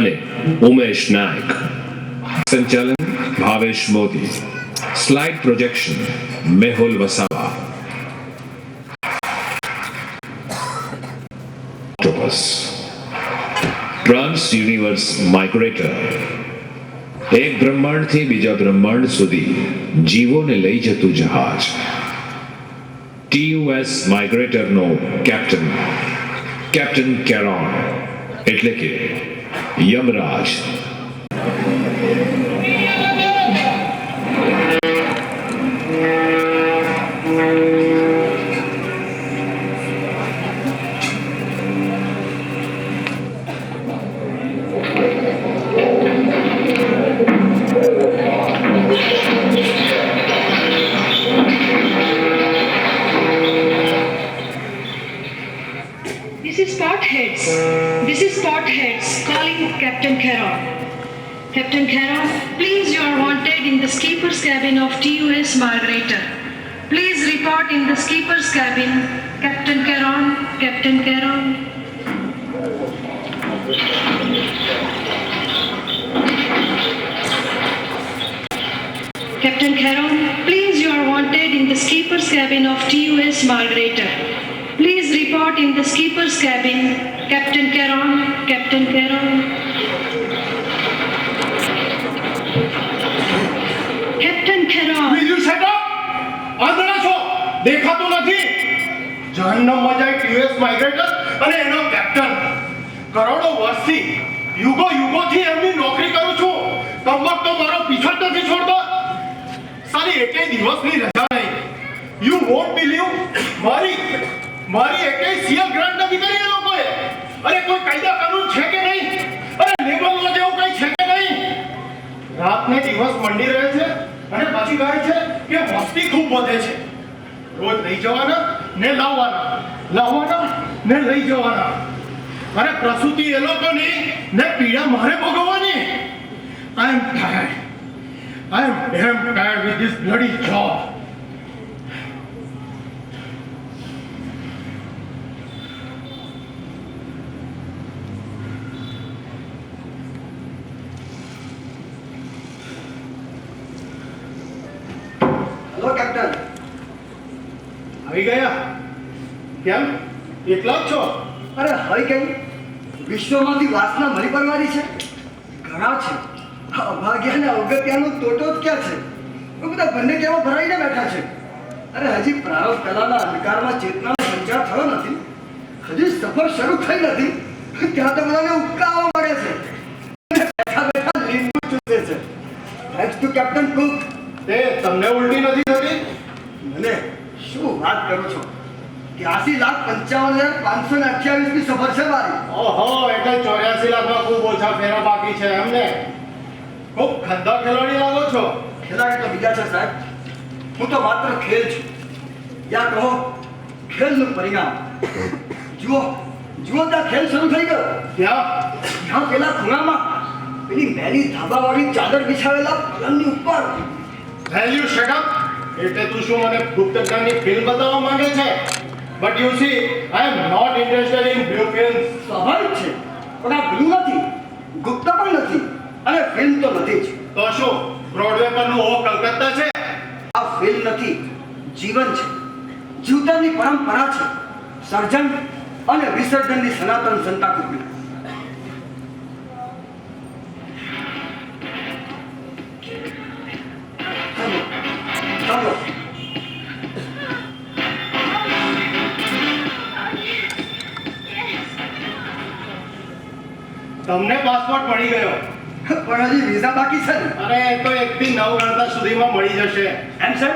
અને ઉમેશ નાયક. સંચાલન Bhavesh Modi. Slide projection Mehul Vasava. Trans universe migrator. એક બ્રહ્માંડથી બીજા બ્રહ્માંડ સુધી જીવોને લઈ જતું જહાજ. TUS માઇગ્રેટરનો કેપ્ટન કેરોન એટલે કે Yamraj. This is Spotheads calling Captain Caron. Captain Caron, please, you are wanted in the skipper's cabin of TUS Margretter. Please report in the skipper's cabin. Captain Caron, Captain Caron. Captain Caron, please, you are wanted in the skipper's cabin of TUS Margretter. Please report in the skipper's cabin. Captain Caron, Captain Caron. Captain Caron. Will you shut up? આંધળા છો? દેખાતું નથી? જહન્નમમાં જાય TUS માઇગ્રેટર અને એનો captain. કરોડો વર્ષથી યુગોથી એમની નોકરી કરું છું. કમબક તો મારો પીછો જ નથી છોડતો. સારી એકેય દિવસની રજા નહીં. You won't believe મારી એકેય સીએલ ગ્રાન્ટ નથી કરી એ લોકોએ. અરે કોઈ કાયદા કાનૂન છે કે નહીં? અરે લેબર લો જેવું કંઈ છે કે નહીં? રાતને દિવસ મંડી રહે છે અને પાછી કહે છે કે વસ્તી ખૂબ વધે છે. રોજ લઈ જવાના ને લાવવાના ને લઈ જવાના. અરે પ્રસૂતિ એ લોકોની ને પીડા મારે ભોગવવાની. I am damn tired with this bloody job. Hello captain. આવી ગયા? કેમ એકલા જ છો? અરે હવે કેમ? વિશ્વમાંથી વાસના મરી પડવાની છે. ઘણા છે. અભાગ્યા અને અવગત્યાનો તોટો જ ક્યાં છે? બધા બંને કેવા ભરાઈને બેઠા છે. અરે હજી પ્રારંભ કલાના અંધકારમાં ચેતનાનો સંચાર થયો નથી. હજી સફર શરૂ થઈ નથી ત્યાં તો બધાને ઉબકાવા મળે છે. બેઠા બેઠા લીંબુ ચૂસે છે. Thanks to captain Cook. તે તમને ઉલટી નથી થતી? મને શું વાત કરો છો? 83,55,528 ની સફર છે મારી. ઓહો, એટલે 84 લાખમાં ખૂબ ઓછા ફેરા બાકી છે એમને. ખૂબ ખદ્દા ખેલાડી લાગો છો. ખેલાડી તો બીજા છે સાહેબ. હું તો માત્ર ખેલ છું. યા કહો ખેલનું પરિણામ. જુઓ ત્યાં ખેલ શરૂ થઈ ગયો. ત્યાં પેલા ખૂણામાં પેલી મેલી ધાબાવાળી ચાદર બિછાવેલા પલંગની ઉપર. Well you shut up. એટલે તું શું મને ગુપ્તકારની ફિલ્મ બતાવવા માંગે છે? But you see, I am not interested in blue films. સ્વાભાવિક છે, પણ આ બ્લુ નથી, ગુપ્ત પણ નથી અને ફિલ્મ તો નથી જ. તો શું બ્રોડવે પરનું ઓ કલકત્તા છે? આ ફિલ્મ નથી, જીવન છે. જીવતરની પરંપરા છે. સર્જન અને વિસર્જનની સનાતન સંતા કુકડી. ચાલો તમને પાસપોર્ટ મળી ગયો, પણ હજી વિઝા બાકી છે ને? અરે એ તો 1 થી 9 ગણતા સુધીમાં મળી જશે. એમ sir.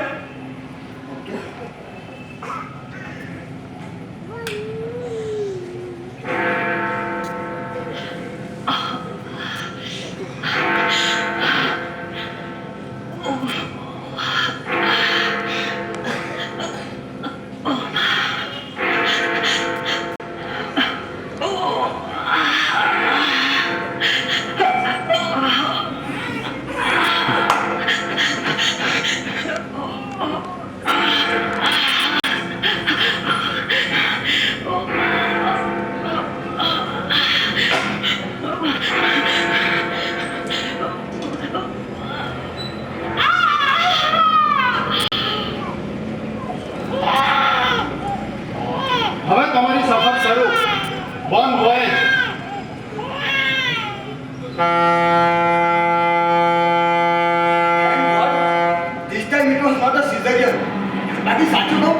This time it was not a cesarean. બાકી સાચું કહું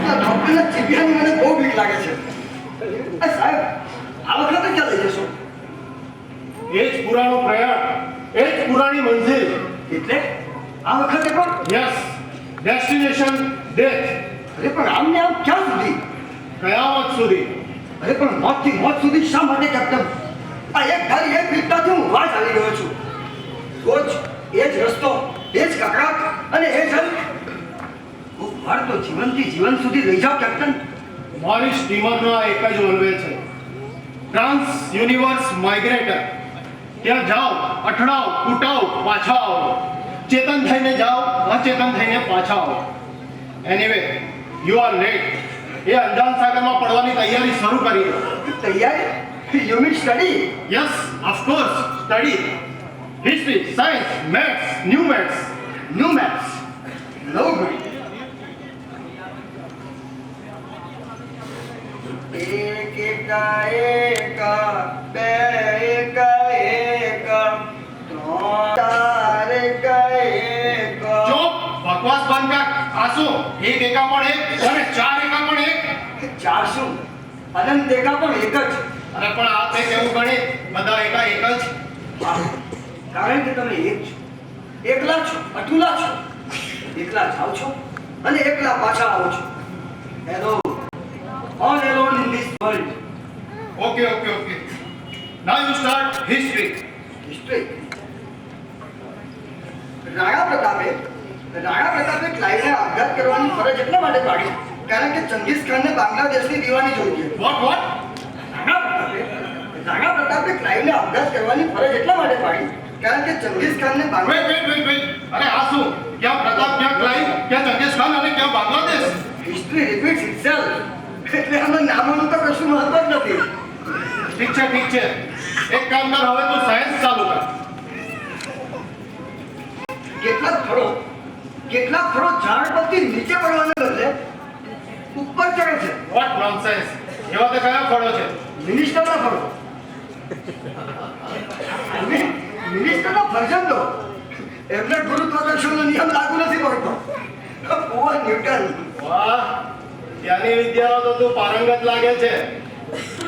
તો ડોક્ટરના ચીપિયાની મને બહુ બીક લાગે છે. સાહેબ આ વખતે ક્યાં લઈ જશો? એ જ પુરાણો પ્રયાણ, એ જ પુરાણી મંઝિલ. એટલે આ વખતે પણ? Yes, destination death. અરે પણ આમ ને આમ ક્યાં સુધી? કયામત સુધી. અરે પણ મોતથી મોત સુધી શા માટે કેપ્ટન? આ એક ધારી એક વિપતાથી હું વાજ આવી ગયો છું. રોજ એ જ રસ્તો, એ જ કકડાટ અને એ જ અંત. હું માર તો જીવનથી જીવન સુધી લઈ જાઓ કેપ્ટન. મારી સ્ટીમરનો આ એક જ વનવે છે, ટ્રાન્સ યુનિવર્સ માઇગ્રેટર. ત્યાં જાઓ, અથડાઓ, કૂટાઓ, પાછા આવો. ચેતન થઈને જાઓ, અચેતન થઈને પાછા આવો. Anyway, you are late. એ અંજાન સાગરમાં પડવાની તૈયારી શરૂ કરી દો. તૈયારી? You mean study? Yes, of course, study. History, science, maths, new maths. New maths, નવું ગણિત. એક એકા એક, બે એકા એક, ત્રણ ચાર એકા એક. ચૂપ, બકવાસ બંધ કર. આસુ, એક એકા પણ એક અને ચાર એકા પણ એક. ચાર શું? અનંત એકા પણ એક જ. અરે પણ આ તે કેવું ગણિત? બધા એકા એક જ. હા, કારણ કે તમે એક છો, એકલા છો, અટુલા છો. એકલા જાઓ છો અને એકલા પાછા આવો છો. Hello, all alone in this world. Okay. Now you start history. History. Rana પ્રતાપે ક્લાઈવને આપઘાત કરવાની ફરજ એટલા માટે પાડી કારણ કે ચંગીઝ ખાનને બાંગ્લાદેશની દીવાની જોઈ. What? રાણા પ્રતાપે ક્લાઈવને આપઘાત કરવાની ફરજ એટલા માટે પાડી કારણ કે ચંગીઝ ખાનને Wait. અરે આ શું? ક્યાં પ્રતાપ, ક્યાં ક્લાઈવ, ક્યાં ચંગેઝ ખાન અને ક્યાં બાંગ્લાદેશ? History repeats itself. એટલે આમાં નામોનું તો કશું મહત્વ જ નથી. ઠીક છે. એક કામ કર, હવે તું સાયન્સ ચાલુ કર. કેટલાક ફળો ઝાડ પરથી નીચે પડવાને બદલે ઉપર ચડે છે. What nonsense. એવા તો કયા ફળો છે? મિનિસ્ટરના ફળો. મિનિસ્ટરના ફરજંદો. એમને ગુરુત્વાકર્ષણનો નિયમ લાગુ નથી પડતો. Paul Newton. વાહ, ત્યાંની વિદ્યાનો તો તું પારંગત લાગે છે.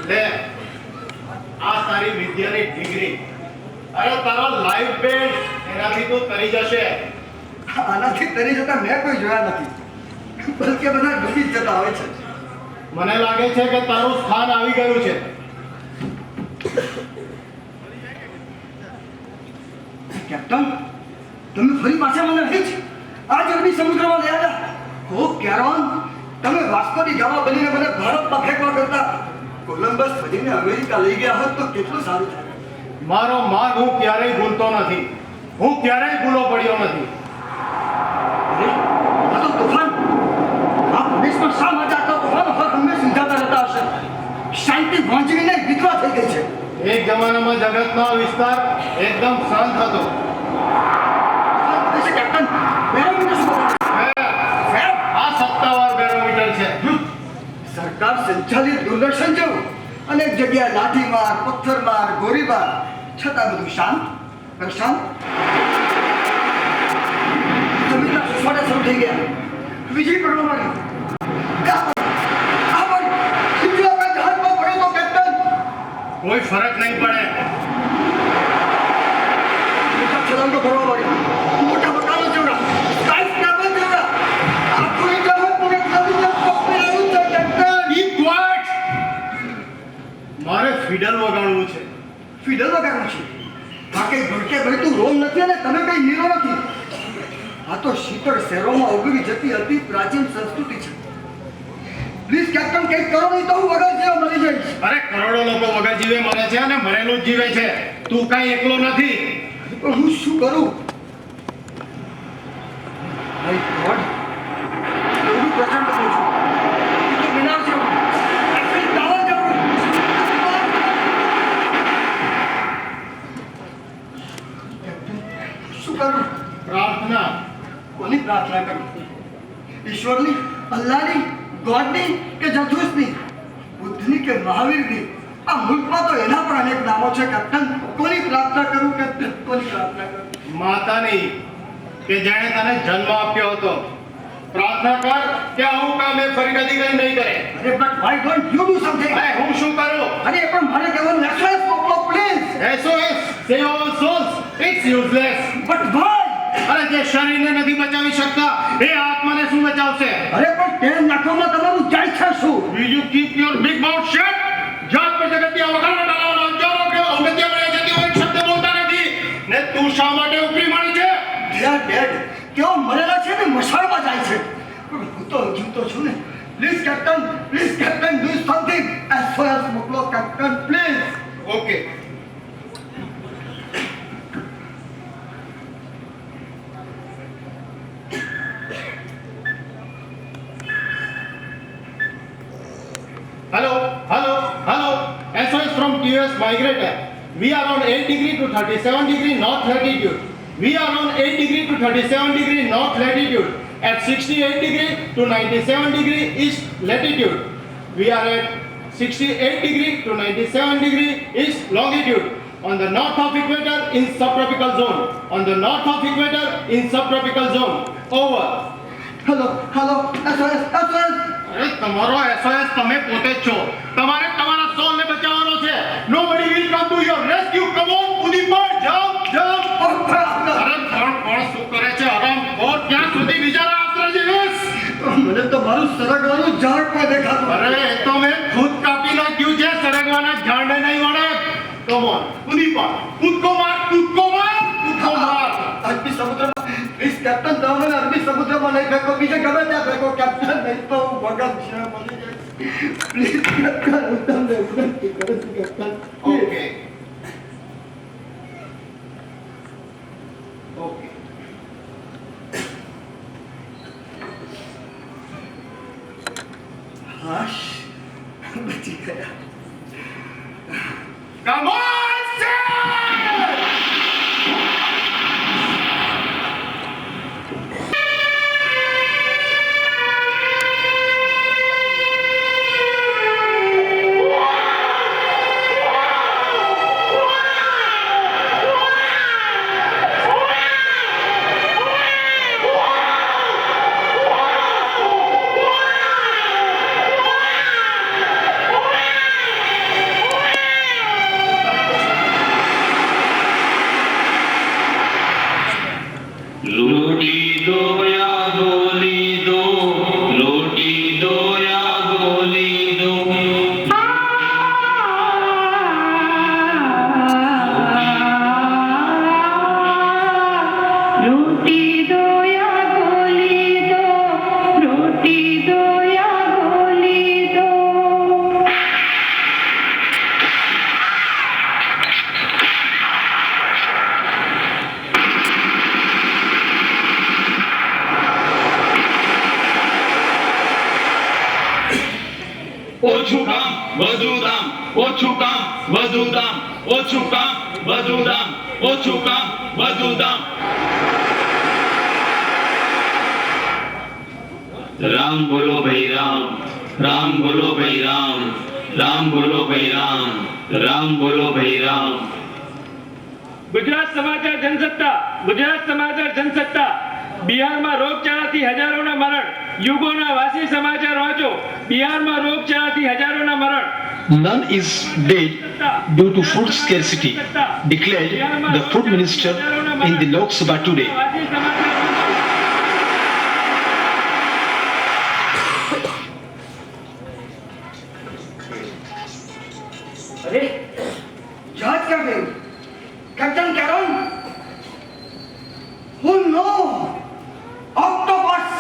લે, આ તારી વિદ્યાની ડિગ્રી. અરે તારો લાઈફ બેલ્ટ, એનાથી તું તરી જશે. આનાથી તરી જતા મેં કોઈ જોયા નથી, બલકે બધા ડૂબી જ જતા હોય છે. મને લાગે છે કે તારું સ્થાન આવી ગયું છે. કેપ્ટન, તમે ફરી પાછા મને અહીં જ આ જ અરબી સમુદ્રમાં લઈ આવ્યા. ઓ કેરોન, તમે વાસ્કોની ગામા બનીને મને ભારતમાં ફેંકવા કરતા કોલંબસ ફરીને અમેરિકા લઈ ગયા હોત તો કેટલું સારું થાય. મારો માર્ગ હું ક્યારેય ભૂલતો નથી. હું ક્યારેય ભૂલો પડ્યો નથી. અરે, આ તો તોફાન. આ પ્રદેશમાં શા માટે આટલા તોફાનો હર હંમેશ ઊંઝાતા રહેતા હશે? શાંતિ વાંચવીને વિધવા થઈ ગઈ છે. એક જમાનામાં જગતનો આ વિસ્તાર એકદમ શાંત હતો. કેપ્ટન, બેરોમીટર શું બતાવે? આ સત્તાવાર બેરોમીટર છે. સરકાર સંચાલિત દૂરદર્શન જેવું અનેક જગ્યાએ લાઠીમાર, પથ્થરમાર, ગોળીબાર, છતાં બધું શાંત પ્રશાંત. જમીનના સુસવાટા શરૂ થઈ ગયા. વીજળી પડવા માંડી. કોઈ ફરક નહીં પડે. મોટા છલાંગો ભરવા માંડી. મોટા મકાનો જેવડા, સ્કાયસ્ક્રેપર જેવડા. આખું જહાજ પૂરે ખાલી પકડી રહ્યું છે કેપ્ટન. Be quiet! મારે ફિડલ વગાડવું છે. ફિડલ વગાડવું છે? આ કઈ ભડકે ભળતું રોમ નથી અને તમે કઈ હીરો નથી. આ તો શીતળ શહેરોમાં ઉગવી જતી અતિ પ્રાચીન સંસ્કૃતિ છે. પ્લીઝ કેપ્ટન, કંઈક કરો નહીં તો હું વગર જેવો મરી જઈશ. અરે કરોડો લોકો વગર જીવે મરે છે અને મરેલું જ જીવે છે. તું કઈ એકલો નથી. પણ હું શું કરું? માય ગોડ, એવું પ્રચંડ બન્યું છું. હું તો વિનાશ જેવું. આખરી દાવા જેવું. કેપ્ટન, શું કરું? પ્રાર્થના. કોની પ્રાર્થના કરું? ઈશ્વરની, અલ્લાહની, ગોડની કે જથુસની, બુદ્ધની કે મહાવીરની? આ મુલ્કમાં તો એના પણ અનેક નામો છે કેપ્ટન. કોની પ્રાર્થના કરું કે કોની પ્રાર્થના કરું? માતાની કે જેણે તને જન્મ આપ્યો હતો. પ્રાર્થના કર કે આવું કામ એ ફરી કદી કઈ નહીં કરે. અરે but why don't you do something? અરે હું શું કરું? અરે પણ મને કહેવાનું SOS મોકલો please. SOS save our souls. It's useless. But why? અરે જે શરીરને નથી બચાવી શકતા એ આત્માને શું બચાવશે? અરે પણ તેલ નાખવામાં તમારું જાય છે શું? Will you keep your big mouth shut? જાત પર જગતિયા વગરના ડાલાઓના અંજારો કે અવગત્યા મળ્યા છે તેઓ એક શબ્દ બોલતા નથી ને તું શા માટે ઉપરી માણી છે? They are dead. તેઓ મરેલા છે ને મશાળમાં જાય છે. પણ હું તો જીવતો છું ને. Please captain do something. SOS મોકલો captain please. Okay. Hello. SOS from TUS Migrator. We are on 8 degree to 37 degree north latitude. We are on 8 degree to 37 degree north latitude. At 68 degree to 97 degree east latitude. We are at 68 degree to 97 degree east longitude. On the north of equator in subtropical zone. On the north of equator in subtropical zone. Over. Hello SOS. અરે તમારો SOS તમે પોતે જ છો. તમારે તમારા સોલને બચાવવાનો છે. Nobody will come to your rescue. Come on, કૂદી પડ. જમ્પ. અરે કોણ શું કરે છે? આરામ કર. ક્યાં સુધી બિચારા આશરે જીવીશ? મને તો મારું સરગવાનું ઝાડ પણ દેખાતું. અરે એ તો મેં ખુદ કાપી નાખ્યું છે. સરગવાના ઝાડને નહીં વળે. Come on, કૂદી પડ. કૂદકો માર. અરબી સમુદ્રમાં પ્લીઝ કેપ્ટન તમને અરબી સમુદ્રમાં નહીં ફેંકો, બીજે ગમે ત્યાં ફેંકો કેપ્ટન, નહીં તો હું ભગત છે મળી જાય. પ્લીઝ કેપ્ટન, હું તમને વિનંતી કરું છું કેપ્ટન. ઓકે. હાશ, બચી ગયા. Come on, sir! ઓછું કામ વધુ દામ, ઓછું કામ વધુ દામ, ઓછું કામ વધુ દામ, ઓછું કામ વધુ દામ. રામ બોલો ભાઈ રામ, રામ બોલો ભાઈ રામ, રામ બોલો ભાઈ રામ, રામ બોલો ભાઈ રામ. ગુજરાત સમાચાર જનસત્તા. બિહારમાં રોગચાળાથી હજારોના મરણ. યુગોના વાસી સમાચાર વાંચો. બિહારમાં રોગચાળાથી હજારોના મરણ. None is dead due to food scarcity, declared the food minister in the Lok Sabha today. વાસી સમાચાર વાંચો. અરે જહાજ ક્યાં ગયું? Captain Caron? Oh no! Octopus!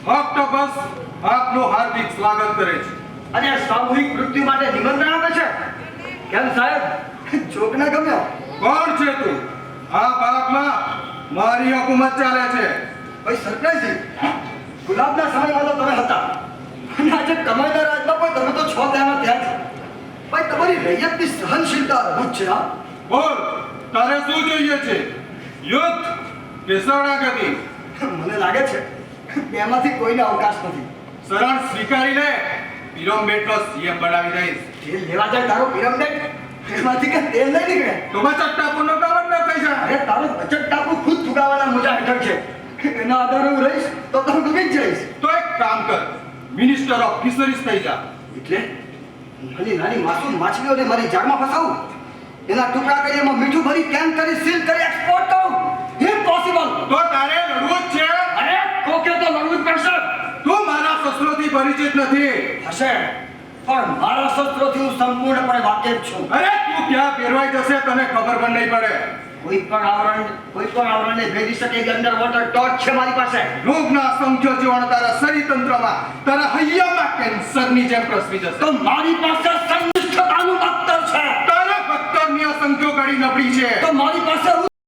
Octopus આપનું હાર્દિક સ્વાગત કરે છે. અને સામૂહિક મૃત્યુ માટે નિમંત્રણ આપે છે. કેમ સાહેબ, જોક ના ગમ્યો? કોણ છે તું? આ ભાગમાં મારી હુકુમત ચાલે છે. ભાઈ સરપ્રાઈઝ, ગુલાબના સમયમાં તો તમે હતા અને આજે કમાઈના રાજમાં પણ તમે તો છો ત્યાંના ત્યાં જ. ભાઈ તમારી રૈયતની સહનશીલતા અદ્ભુત છે. હા, બોલ, તારે શું જોઈએ છે? યુદ્ધ કે શરણાગતિ? મને લાગે છે બેમાંથી કોઈને અવકાશ નથી. શરણ સ્વીકારી લે, પિરોમ્બેટનો સીએમ બનાવી દઈશ. તેલ લેવા જાય તારો પિરામિડ, એમાંથી કે તેલ નહીં નીકળે. તો બચત ટાપુનો ગવર્નર થઈ જા. અરે તારો બચત ટાપુ ખુદ ફુગાવાના મોજા હેઠળ છે. એના આધારે હું રહીશ તો હું ડૂબી જ જઈશ. તો એક કામ કર, મિનિસ્ટર ઓફ ફિશરીઝ થઈ જા. એટલે નાની નાની માસૂમ માછલીઓને મારી જાળમાં ફસાવું, એના ટુકડા કરી એમાં મીઠું ભરી કેન કરી સીલ કરી એક્સપોર્ટ કરું? ઇમ્પોસિબલ. તો તારે લડવું જ છે. અરે કોકે તો લડવું જ પડશે. તું મારા શસ્ત્રોથી પરિચિત નથી. હશે, પણ મારા શસ્ત્રોથી હું સંપૂર્ણપણે વાકેફ છું. અરે તું ક્યાં ફેરવાઈ જશે તને ખબર પણ નહીં પડે. કોઈ પણ આવરણને ભેદી શકે એવી અંડર વોટર ટોર્ચ છે મારી પાસે. રોગના અસંખ્ય જીવાણુ તારા શરીર તંત્રમાં, તારા હૈયામાં કેન્સરની જેમ પ્રસરી જશે. તો મારી પાસે સંનિષ્ઠતાનું બખ્તર છે. તારા બખ્તરની અસંખ્ય કડી નબળી છે. તો મારી પાસે